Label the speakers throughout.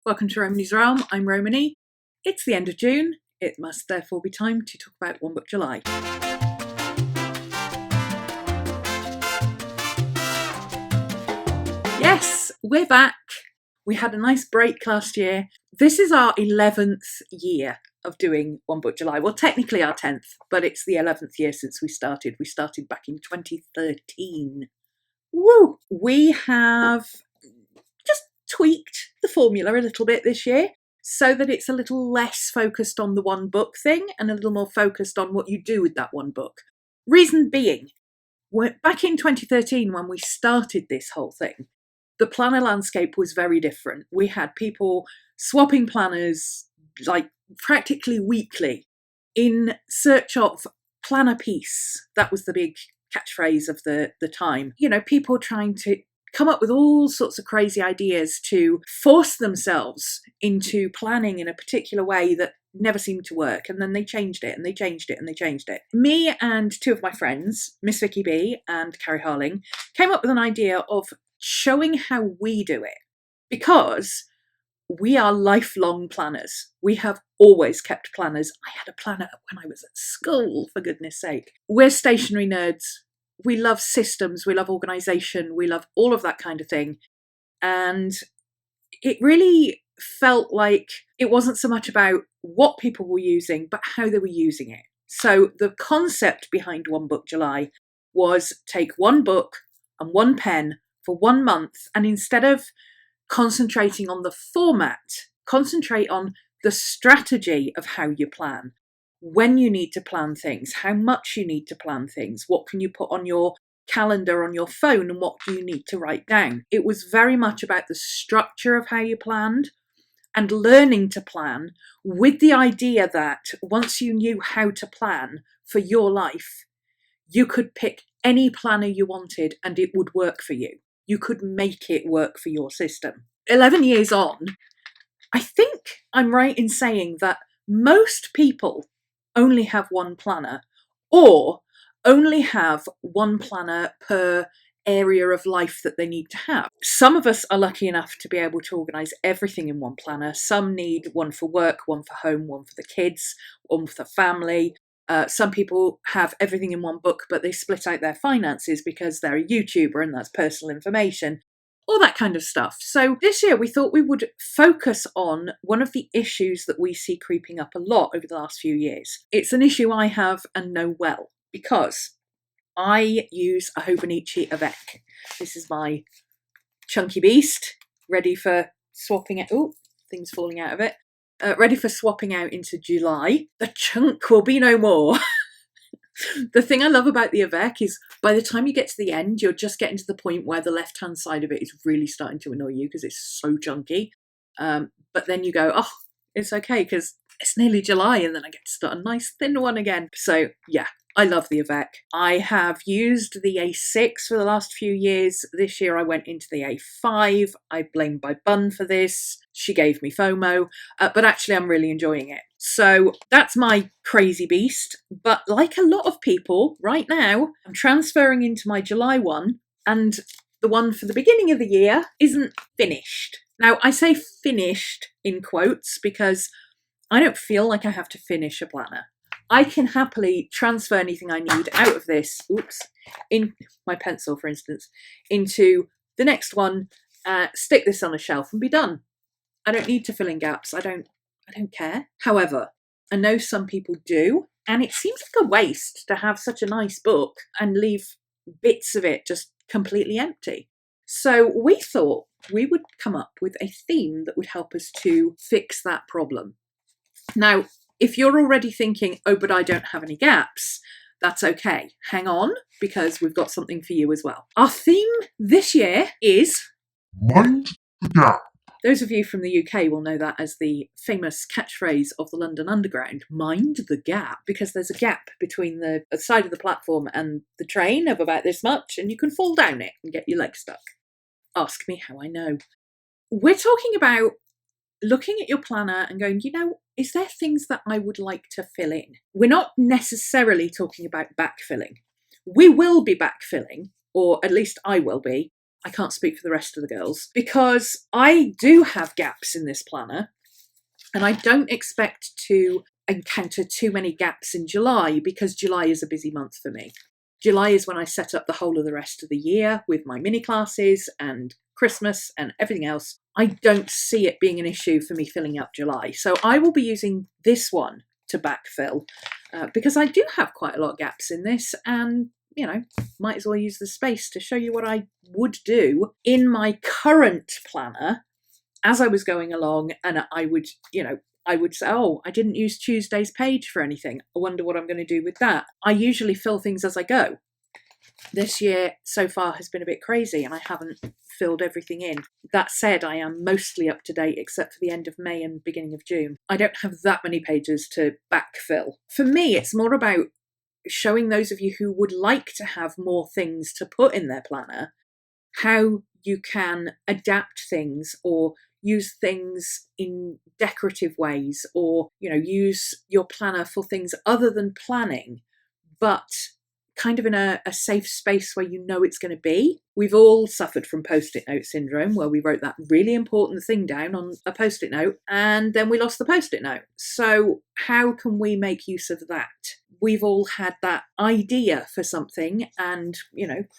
Speaker 1: Welcome to Romany's Realm. I'm Romany. It's the end of June. It must therefore be time to talk about One Book July. Yes, we're back. We had a nice break last year. This is our 11th year of doing One Book July. Well, technically our 10th, but it's the 11th year since we started. We started back in 2013. Woo! We have just tweaked the formula a little bit this year so that it's a little less focused on the one book thing and a little more focused on what you do with that one book. Reason being, back in 2013 when we started this whole thing, the planner landscape was very different. We had people swapping planners like practically weekly in search of planner piece. That was the big catchphrase of the time. You know, people trying to come up with all sorts of crazy ideas to force themselves into planning in a particular way that never seemed to work. And then they changed it and they changed it and they changed it. Me and two of my friends, Miss Vicky B and CARIE HARLING, came up with an idea of showing how we do it, because we are lifelong planners. We have always kept planners. I had a planner when I was at school, for goodness sake. We're stationery nerds. We love systems, we love organisation, we love all of that kind of thing. And it really felt like it wasn't so much about what people were using, but how they were using it. So the concept behind One Book July was take one book and one pen for 1 month, and instead of concentrating on the format, concentrate on the strategy of how you plan. When you need to plan things, how much you need to plan things, what can you put on your calendar on your phone, and what do you need to write down. It was very much about the structure of how you planned and learning to plan, with the idea that once you knew how to plan for your life, you could pick any planner you wanted and it would work for you. You could make it work for your system. 11 years on, I think I'm right in saying that most people only have one planner, or only have one planner per area of life that they need to have. Some of us are lucky enough to be able to organise everything in one planner. Some need one for work, one for home, one for the kids, one for the family. Some people have everything in one book, but they split out their finances because they're a YouTuber and that's personal information. All that kind of stuff. So this year we thought we would focus on one of the issues that we see creeping up a lot over the last few years. It's an issue I have and know well, because I use a Hobonichi Avec. This is my chunky beast, ready for swapping it. Oh, things falling out of it. Ready for swapping out into July. The chunk will be no more. The thing I love about the Avec is by the time you get to the end, you're just getting to the point where the left-hand side of it is really starting to annoy you because it's so chunky. But then you go, oh, it's okay because it's nearly July, and then I get to start a nice thin one again. So yeah, I love the Avec. I have used the A6 for the last few years. This year I went into the A5. I blame my bun for this. She gave me FOMO, but actually I'm really enjoying it. So that's my crazy beast. But like a lot of people right now, I'm transferring into my July one, and the one for the beginning of the year isn't finished. Now I say finished in quotes because I don't feel like I have to finish a planner. I can happily transfer anything I need out of this, in my pencil, for instance, into the next one, stick this on a shelf and be done. I don't need to fill in gaps. I don't care. However, I know some people do, and it seems like a waste to have such a nice book and leave bits of it just completely empty. So we thought we would come up with a theme that would help us to fix that problem. Now, if you're already thinking, oh, but I don't have any gaps, that's okay. Hang on, because we've got something for you as well. Our theme this year is
Speaker 2: Mind the Gap.
Speaker 1: Those of you from the UK will know that as the famous catchphrase of the London Underground, mind the gap, because there's a gap between the side of the platform and the train of about this much, and you can fall down it and get your leg stuck. Ask me how I know. We're talking about looking at your planner and going, you know, is there things that I would like to fill in? We're not necessarily talking about backfilling. We will be backfilling, or at least I will be, I can't speak for the rest of the girls, because I do have gaps in this planner, and I don't expect to encounter too many gaps in July, because July is a busy month for me. July is when I set up the whole of the rest of the year with my mini classes and Christmas and everything else. I don't see it being an issue for me filling up July. So I will be using this one to backfill because I do have quite a lot of gaps in this, and might as well use the space to show you what I would do in my current planner as I was going along. And I would say, oh, I didn't use Tuesday's page for anything. I wonder what I'm going to do with that. I usually fill things as I go. This year so far has been a bit crazy and I haven't filled everything in. That said, I am mostly up to date except for the end of May and beginning of June. I don't have that many pages to backfill. For me, it's more about showing those of you who would like to have more things to put in their planner how you can adapt things or use things in decorative ways, or use your planner for things other than planning, but kind of in a safe space where it's going to be. We've all suffered from post-it note syndrome, where we wrote that really important thing down on a post-it note and then we lost the post-it note. So how can we make use of that? We've all had that idea for something and,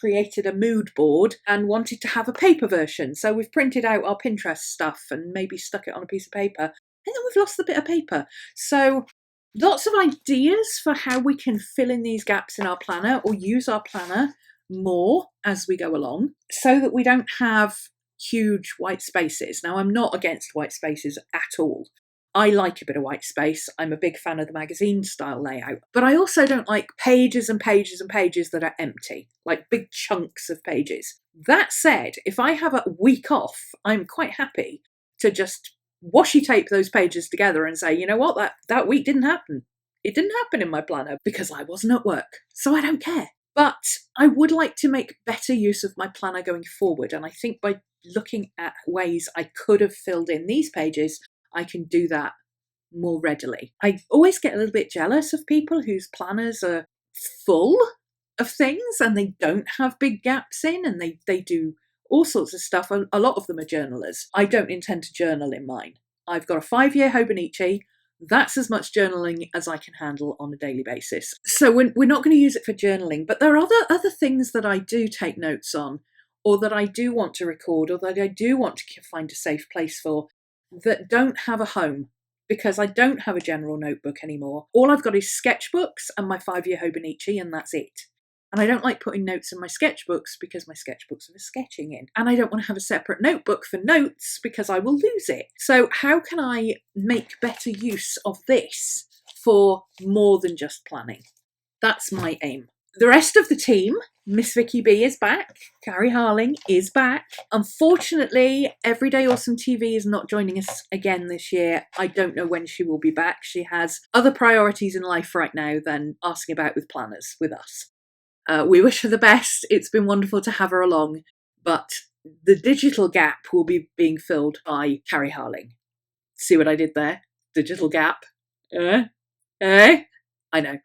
Speaker 1: created a mood board and wanted to have a paper version. So we've printed out our Pinterest stuff and maybe stuck it on a piece of paper, and then we've lost the bit of paper. So lots of ideas for how we can fill in these gaps in our planner or use our planner more as we go along so that we don't have huge white spaces. Now, I'm not against white spaces at all. I like a bit of white space. I'm a big fan of the magazine style layout, but I also don't like pages and pages and pages that are empty, like big chunks of pages. That said, if I have a week off, I'm quite happy to just washi tape those pages together and say, you know what, that week didn't happen. It didn't happen in my planner because I wasn't at work, so I don't care. But I would like to make better use of my planner going forward, and I think by looking at ways I could have filled in these pages, I can do that more readily. I always get a little bit jealous of people whose planners are full of things and they don't have big gaps in, and they do all sorts of stuff. A lot of them are journalers. I don't intend to journal in mine. I've got a 5-year HOMANY. That's as much journaling as I can handle on a daily basis. So we're not going to use it for journaling, but there are other things that I do take notes on, or that I do want to record, or that I do want to find a safe place for, that don't have a home, because I don't have a general notebook anymore. All I've got is sketchbooks and my 5-year HOMANY, and that's it. And I don't like putting notes in my sketchbooks because my sketchbooks are for sketching in. And I don't want to have a separate notebook for notes because I will lose it. So how can I make better use of this for more than just planning? That's my aim. The rest of the team, Miss Vicky B is back. CARIE HARLING is back. Unfortunately, Everyday Awesome TV is not joining us again this year. I don't know when she will be back. She has other priorities in life right now than asking about with planners with us. We wish her the best. It's been wonderful to have her along, but the digital gap will be being filled by CARIE HARLING. See what I did there? Digital gap. I know.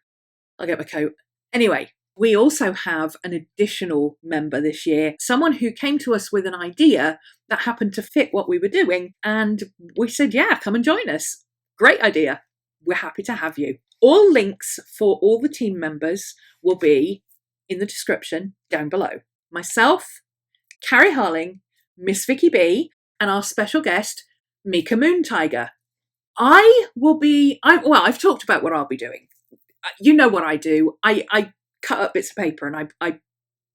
Speaker 1: I'll get my coat. Anyway, we also have an additional member this year, someone who came to us with an idea that happened to fit what we were doing, and we said, yeah, come and join us. Great idea. We're happy to have you. All links for all the team members will be in the description down below. Myself, CARIE HARLING, Miss Vicky B, and our special guest, MIEKE MOONTIGER. I've talked about what I'll be doing. You know what I do. I cut up bits of paper and I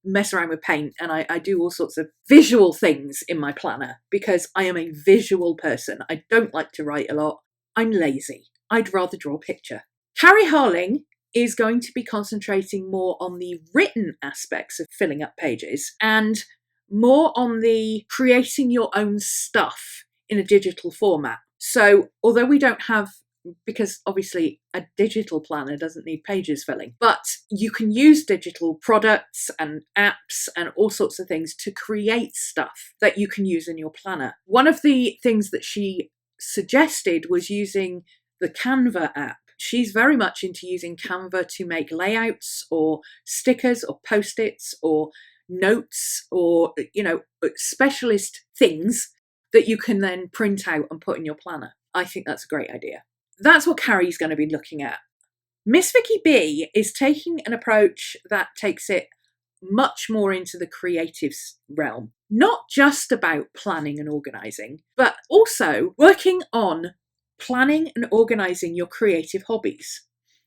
Speaker 1: mess around with paint, and I do all sorts of visual things in my planner because I am a visual person. I don't like to write a lot. I'm lazy. I'd rather draw a picture. CARIE HARLING is going to be concentrating more on the written aspects of filling up pages and more on the creating your own stuff in a digital format. So although we don't have, because obviously a digital planner doesn't need pages filling, but you can use digital products and apps and all sorts of things to create stuff that you can use in your planner. One of the things that she suggested was using the Canva app. She's very much into using Canva to make layouts or stickers or post-its or notes or, specialist things that you can then print out and put in your planner. I think that's a great idea. That's what CARIE's going to be looking at. Miss Vicky B is taking an approach that takes it much more into the creative realm. Not just about planning and organising, but also working on planning and organising your creative hobbies.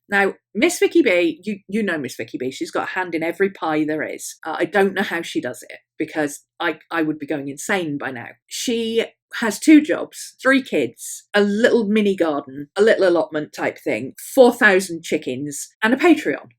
Speaker 1: Now, Miss Vicky B, you know Miss Vicky B, she's got a hand in every pie there is. I don't know how she does it, because I would be going insane by now. She has 2 jobs, 3 kids, a little mini garden, a little allotment type thing, 4,000 chickens, and a Patreon.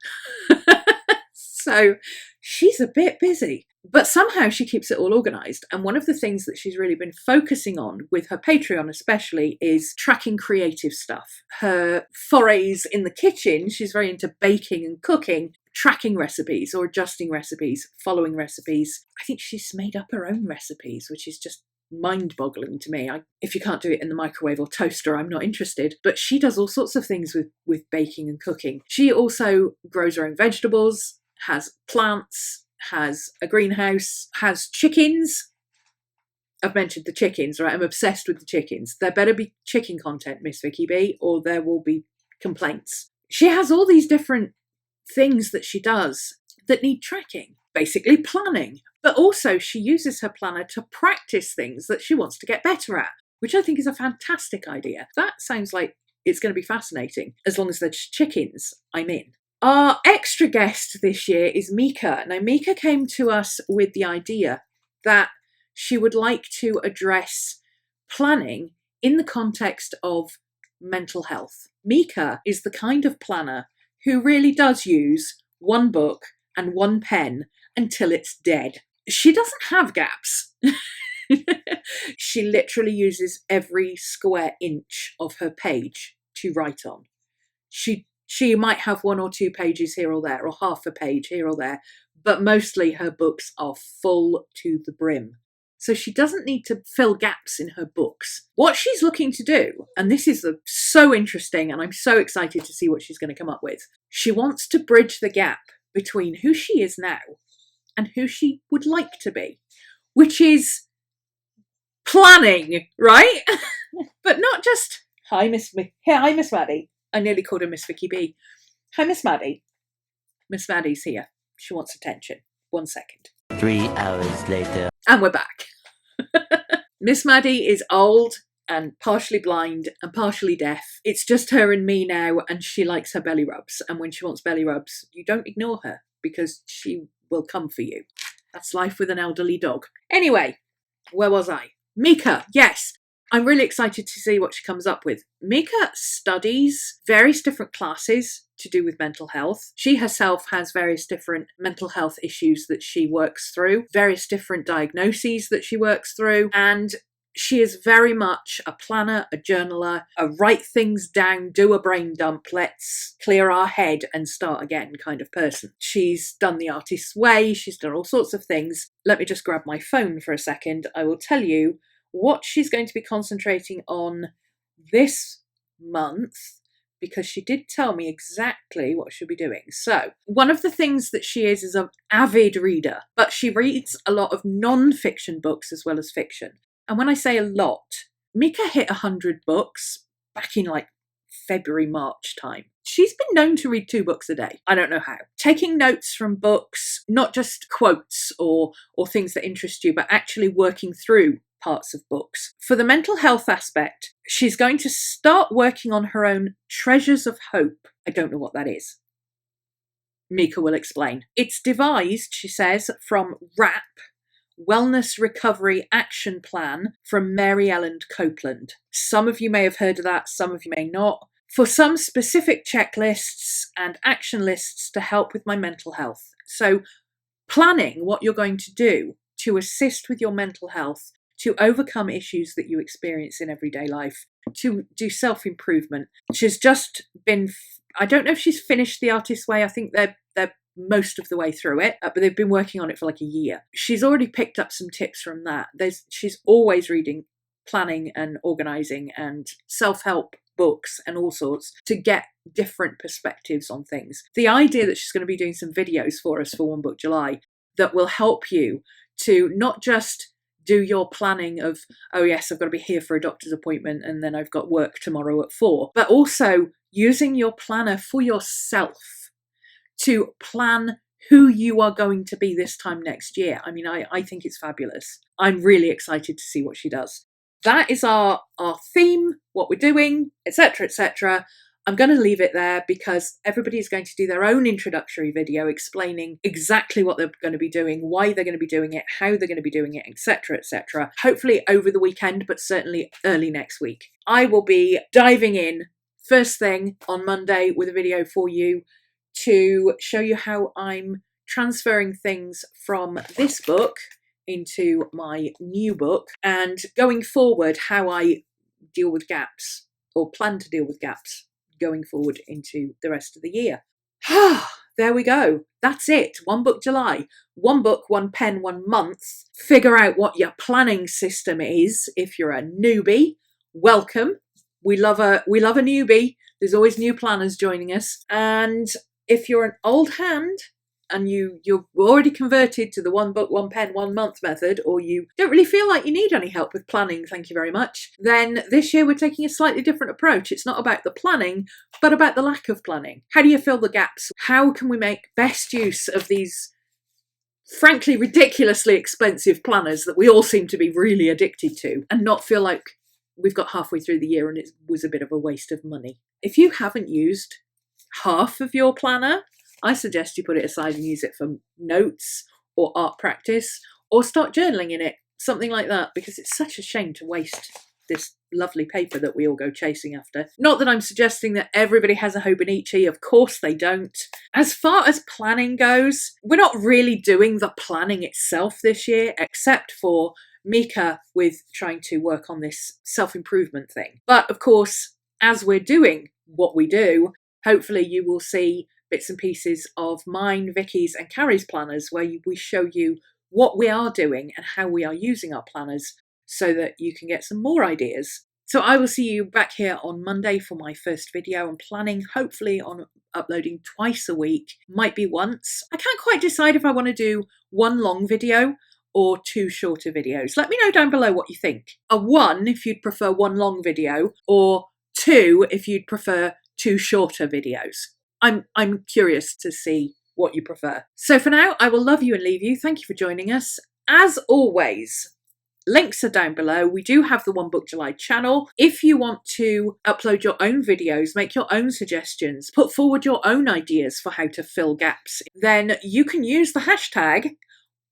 Speaker 1: So she's a bit busy, but somehow she keeps it all organised. And one of the things that she's really been focusing on with her Patreon especially is tracking creative stuff. Her forays in the kitchen, she's very into baking and cooking, tracking recipes or adjusting recipes, following recipes. I think she's made up her own recipes, which is just mind-boggling to me. If you can't do it in the microwave or toaster, I'm not interested. But she does all sorts of things with baking and cooking. She also grows her own vegetables, has plants, has a greenhouse, has chickens. I've mentioned the chickens, right? I'm obsessed with the chickens. There better be chicken content, Miss Vicky B, or there will be complaints. She has all these different things that she does that need tracking, basically planning. But also she uses her planner to practice things that she wants to get better at, which I think is a fantastic idea. That sounds like it's going to be fascinating. As long as there's chickens, I'm in. Our extra guest this year is MIEKE. Now, MIEKE came to us with the idea that she would like to address planning in the context of mental health. MIEKE is the kind of planner who really does use one book and one pen until it's dead. She doesn't have gaps. She literally uses every square inch of her page to write on. She might have 1 or 2 pages here or there, or half a page here or there, but mostly her books are full to the brim. So she doesn't need to fill gaps in her books. What she's looking to do, and this is so interesting, and I'm so excited to see what she's going to come up with, she wants to bridge the gap between who she is now and who she would like to be, which is planning, right? But not just, hi, Miss Maddie. I nearly called her Miss Vicky B. Hi, Miss Maddie. Miss Maddie's here. She wants attention. 1 second.
Speaker 3: 3 hours later.
Speaker 1: And we're back. Miss Maddie is old and partially blind and partially deaf. It's just her and me now, and she likes her belly rubs. And when she wants belly rubs, you don't ignore her, because she will come for you. That's life with an elderly dog. Anyway, where was I? MIEKE, yes. I'm really excited to see what she comes up with. MIEKE studies various different classes to do with mental health. She herself has various different mental health issues that she works through, various different diagnoses that she works through, and she is very much a planner, a journaler, a write things down, do a brain dump, let's clear our head and start again kind of person. She's done the artist's way, she's done all sorts of things. Let me just grab my phone for a second. I will tell you what she's going to be concentrating on this month, because she did tell me exactly what she'll be doing. So one of the things that she is an avid reader, but she reads a lot of non-fiction books as well as fiction. And when I say a lot, MIEKE hit 100 books back in like February, March time. She's been known to read 2 books a day. I don't know how. Taking notes from books, not just quotes or things that interest you, but actually working through parts of books. For the mental health aspect, she's going to start working on her own Treasures of Hope. I don't know what that is. MIEKE will explain. It's devised, she says, from WRAP, Wellness Recovery Action Plan, from Mary Ellen Copeland. Some of you may have heard of that, some of you may not. For some specific checklists and action lists to help with my mental health. So planning what you're going to do to assist with your mental health, to overcome issues that you experience in everyday life, to do self-improvement. She's just been, I don't know if she's finished The Artist's Way. I think they're most of the way through it, but they've been working on it for like a year. She's already picked up some tips from that. She's always reading planning and organising and self-help books and all sorts to get different perspectives on things. The idea that she's going to be doing some videos for us for One Book July that will help you to not just do your planning of, oh yes, I've got to be here for a doctor's appointment and then I've got work tomorrow at 4, but also using your planner for yourself to plan who you are going to be this time next year. I mean, I think it's fabulous. I'm really excited to see what she does. That is our theme, what we're doing, etc., etc. I'm going to leave it there because everybody is going to do their own introductory video explaining exactly what they're going to be doing, why they're going to be doing it, how they're going to be doing it, etc., etc. Hopefully over the weekend, but certainly early next week. I will be diving in first thing on Monday with a video for you to show you how I'm transferring things from this book into my new book and going forward how I deal with gaps or plan to deal with gaps going forward into the rest of the year. There we go. That's it. One Book July. One book, one pen, 1 month. Figure out what your planning system is. If you're a newbie, welcome. We love a newbie. There's always new planners joining us. And if you're an old hand and you're already converted to the 1 book, 1 pen, 1 month method, or you don't really feel like you need any help with planning, thank you very much, then this year we're taking a slightly different approach. It's not about the planning, but about the lack of planning. How do you fill the gaps? How can we make best use of these frankly ridiculously expensive planners that we all seem to be really addicted to and not feel like we've got halfway through the year and it was a bit of a waste of money? If you haven't used half of your planner, I suggest you put it aside and use it for notes or art practice or start journaling in it, something like that, because it's such a shame to waste this lovely paper that we all go chasing after. Not that I'm suggesting that everybody has a Hobonichi, of course they don't. As far as planning goes, we're not really doing the planning itself this year, except for MIEKE with trying to work on this self-improvement thing. But of course, as we're doing what we do, hopefully you will see bits and pieces of mine, Vicky's and CARIE's planners where we show you what we are doing and how we are using our planners so that you can get some more ideas. So I will see you back here on Monday for my first video. I'm planning hopefully on uploading twice a week, might be once. I can't quite decide if I want to do 1 long video or 2 shorter videos. Let me know down below what you think. A 1 if you'd prefer 1 long video, or 2 if you'd prefer 2 shorter videos. I'm curious to see what you prefer. So for now, I will love you and leave you. Thank you for joining us. As always, links are down below. We do have the 1 Book July channel. If you want to upload your own videos, make your own suggestions, put forward your own ideas for how to fill gaps, then you can use the hashtag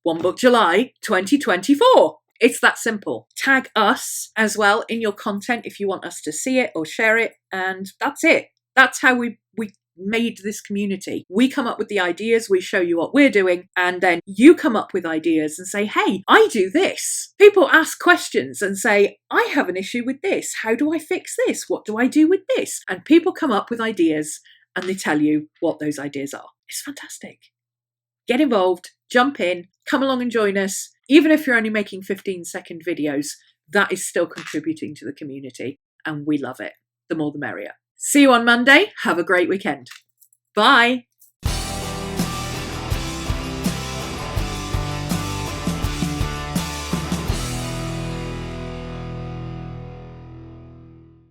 Speaker 1: 1 Book July 2024. It's that simple. Tag us as well in your content if you want us to see it or share it, and that's it. That's how we made this community. We come up with the ideas, we show you what we're doing, and then you come up with ideas and say, hey, I do this. People ask questions and say, I have an issue with this. How do I fix this? What do I do with this? And people come up with ideas and they tell you what those ideas are. It's fantastic. Get involved, jump in, come along and join us. Even if you're only making 15-second videos, that is still contributing to the community, and we love it. The more the merrier. See you on Monday. Have a great weekend. Bye.